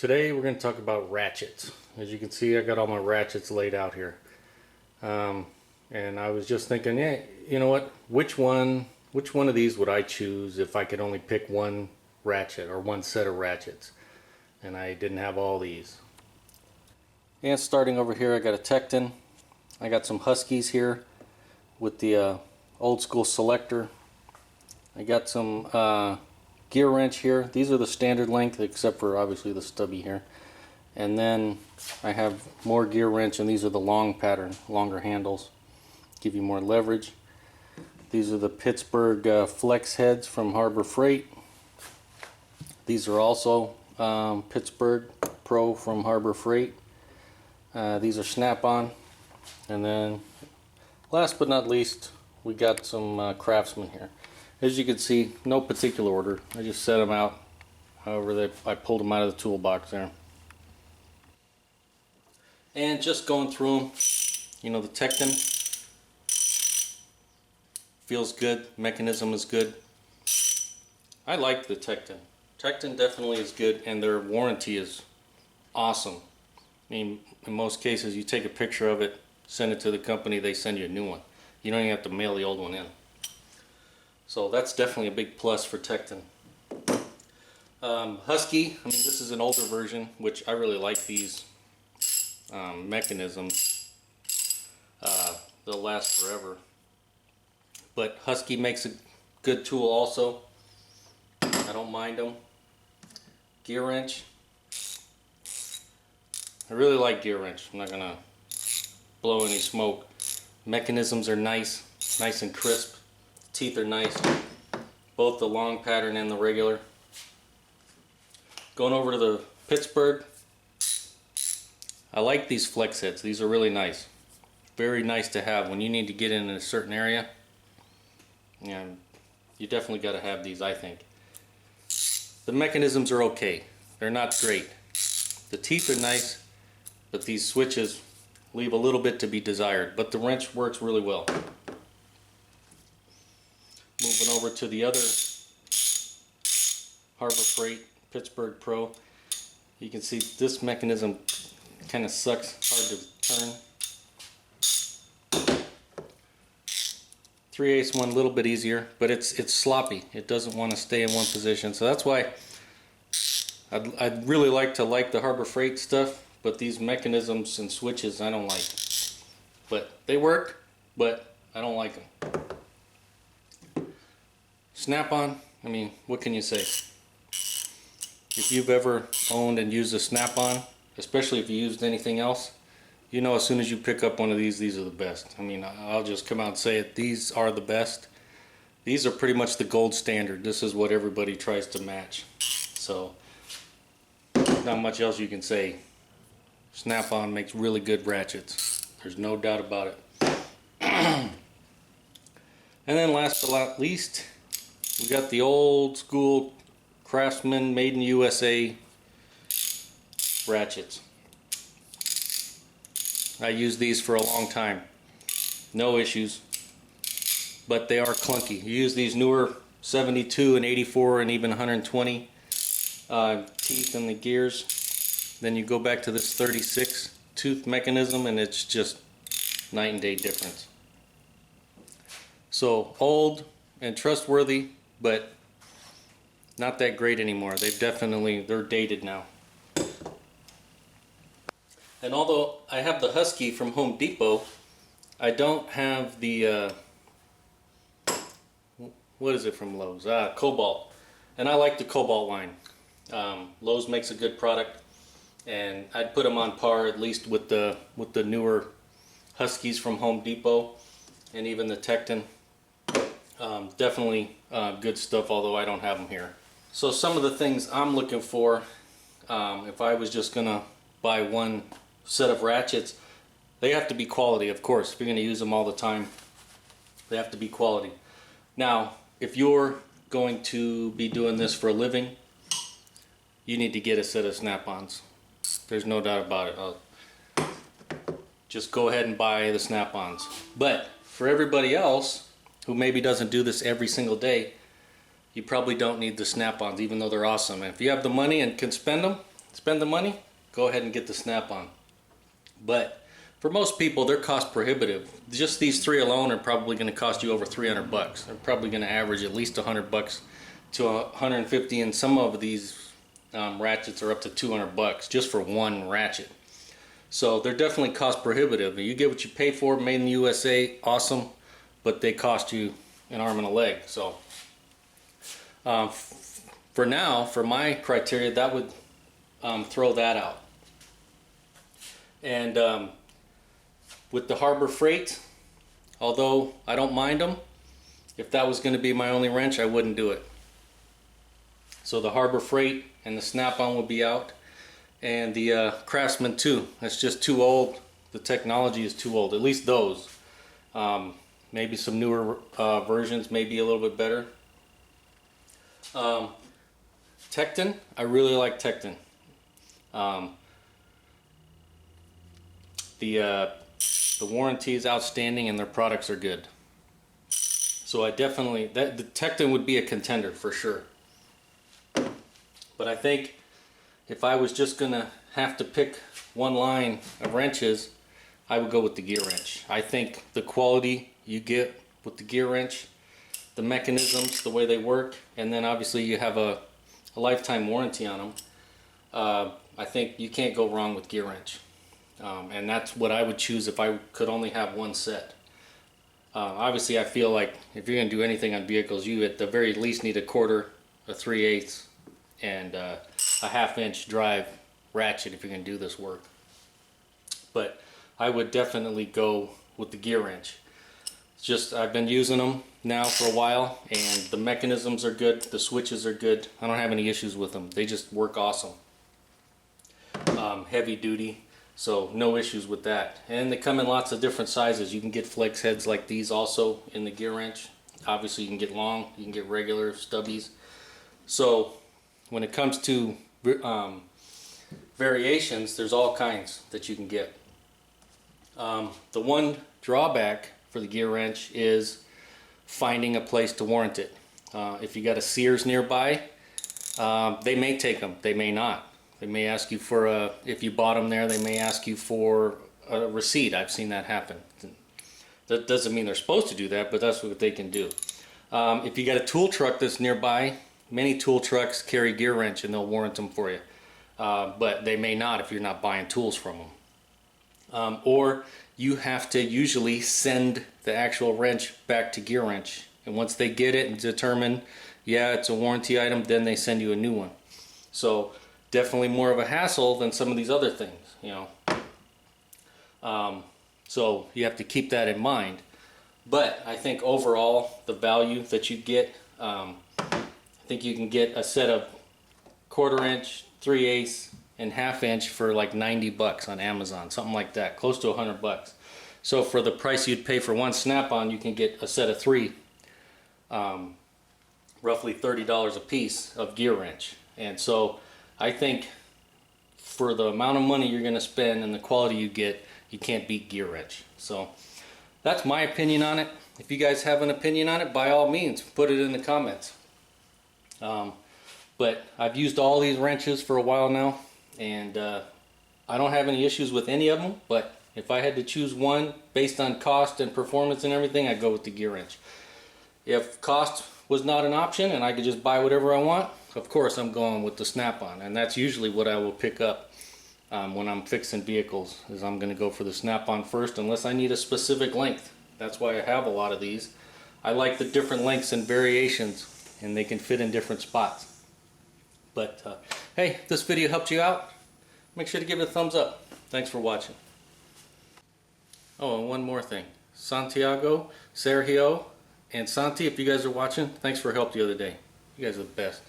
Today we're going to talk about ratchets. As you can see, I got all my ratchets laid out here. And I was just thinking, yeah, you know what? Which one of these would I choose if I could only pick one ratchet or one set of ratchets? And I didn't have all these. And starting over here, I got a Tekton. I got some Huskies here with the old school selector. I got some GearWrench here. These are the standard length except for obviously the stubby here. And then I have more GearWrench, and these are the long pattern, longer handles. Give you more leverage. These are the Pittsburgh flex heads from Harbor Freight. These are also Pittsburgh Pro from Harbor Freight. These are snap-on. And then last but not least, we got some Craftsman here. As you can see, no particular order. I just set them out however I pulled them out of the toolbox there. And just going through them, you know, the Tekton feels good, mechanism is good. I like the Tekton. Tekton definitely is good, and their warranty is awesome. I mean, in most cases you take a picture of it, send it to the company, they send you a new one. You don't even have to mail the old one in. So that's definitely a big plus for Tekton. Husky, I mean, this is an older version, which I really like these mechanisms. They'll last forever. But Husky makes a good tool also. I don't mind them. GearWrench. I really like GearWrench. I'm not gonna blow any smoke. Mechanisms are nice and crisp. Teeth are nice, both the long pattern and the regular. Going over to the Pittsburgh, I like these flex heads. These are really nice. Very nice to have when you need to get in a certain area. Yeah, you definitely got to have these, I think. The mechanisms are okay. They're not great. The teeth are nice, but these switches leave a little bit to be desired. But the wrench works really well. Moving over to the other Harbor Freight Pittsburgh Pro, you can see this mechanism kind of sucks, hard to turn. 3/8 one a little bit easier, but it's sloppy. It doesn't want to stay in one position, so that's why I'd really like the Harbor Freight stuff, but these mechanisms and switches I don't like. But they work, but I don't like them. Snap-on, I mean, what can you say? If you've ever owned and used a snap-on, especially if you used anything else, you know as soon as you pick up one of these are the best. I mean, I'll just come out and say it, these are the best. These are pretty much the gold standard. This is what everybody tries to match. So, not much else you can say. Snap-on makes really good ratchets. There's no doubt about it. And then last but not least, we got the old school Craftsman made in USA ratchets. I used these for a long time. No issues. But they are clunky. You use these newer 72 and 84 and even 120 teeth in the gears. Then you go back to this 36 tooth mechanism and it's just night and day difference. So old and trustworthy, but not that great anymore. They're dated now. And although I have the Husky from Home Depot, I don't have the what is it from Lowe's? Cobalt. And I like the Cobalt line. Lowe's makes a good product, and I'd put them on par at least with the newer Huskies from Home Depot and even the Tekton. Definitely good stuff, although I don't have them here. So some of the things I'm looking for, if I was just gonna buy one set of ratchets, they have to be quality, of course. If you're gonna use them all the time, they have to be quality. Now, if you're going to be doing this for a living, you need to get a set of snap-ons. There's no doubt about it. Just go ahead and buy the snap-ons. But for everybody else who maybe doesn't do this every single day, you probably don't need the snap-ons, even though they're awesome. And if you have the money and can spend them, spend the money, go ahead and get the Snap-on. But for most people, they're cost prohibitive. Just these three alone are probably going to cost you over 300 bucks. They're probably going to average at least 100 bucks to 150, and some of these ratchets are up to 200 bucks just for one ratchet. So they're definitely cost prohibitive. You get what you pay for, made in the USA, awesome, but they cost you an arm and a leg. So for now, for my criteria, that would throw that out. And with the Harbor Freight, although I don't mind them, if that was going to be my only wrench, I wouldn't do it. So the Harbor Freight and the Snap-on would be out, and the Craftsman too. That's just too old. The technology is too old. At least those. Maybe some newer versions may be a little bit better. Tekton, I really like Tekton. The warranty is outstanding and their products are good. So I definitely, the Tekton would be a contender for sure. But I think if I was just gonna have to pick one line of wrenches, I would go with the GearWrench. I think the quality you get with the GearWrench, the mechanisms, the way they work, and then obviously you have a lifetime warranty on them. I think you can't go wrong with GearWrench. And that's what I would choose if I could only have one set. Obviously I feel like if you're going to do anything on vehicles, you at the very least need a quarter, a 3/8, and a 1/2 inch drive ratchet if you're going to do this work. But I would definitely go with the GearWrench. It's just I've been using them now for a while, and the mechanisms are good, the switches are good. I don't have any issues with them. They just work awesome. Heavy duty, so no issues with that. And they come in lots of different sizes. You can get flex heads like these also in the GearWrench. Obviously you can get long, you can get regular stubbies. So when it comes to variations, there's all kinds that you can get. The one drawback for the GearWrench is finding a place to warrant it. If you got a Sears nearby, they may take them, they may not. They may ask you for if you bought them there, they may ask you for a receipt. I've seen that happen. That doesn't mean they're supposed to do that, but that's what they can do. If you got a tool truck that's nearby, many tool trucks carry GearWrench and they'll warrant them for you. But they may not if you're not buying tools from them. Or you have to usually send the actual wrench back to GearWrench. And once they get it and determine, yeah, it's a warranty item, then they send you a new one. So definitely more of a hassle than some of these other things, you know. So you have to keep that in mind. But I think overall, the value that you get, I think you can get a set of 1/4 inch, 3/8, and 1/2 inch for like 90 bucks on Amazon, something like that, close to 100 bucks. So for the price you'd pay for one Snap-on, you can get a set of 3, roughly $30 a piece of GearWrench. And so I think for the amount of money you're going to spend and the quality you get, you can't beat GearWrench. So that's my opinion on it. If you guys have an opinion on it, by all means, put it in the comments. But I've used all these wrenches for a while now, and I don't have any issues with any of them. But if I had to choose one based on cost and performance and everything, I'd go with the GearWrench. If cost was not an option and I could just buy whatever I want, of course I'm going with the Snap-on, and that's usually what I will pick up when I'm fixing vehicles, is I'm going to go for the Snap-on first unless I need a specific length. That's why I have a lot of these. I like the different lengths and variations, and they can fit in different spots. But hey, if this video helped you out, make sure to give it a thumbs up. Thanks for watching. Oh, and one more thing. Santiago, Sergio, and Santi, if you guys are watching, thanks for help the other day. You guys are the best.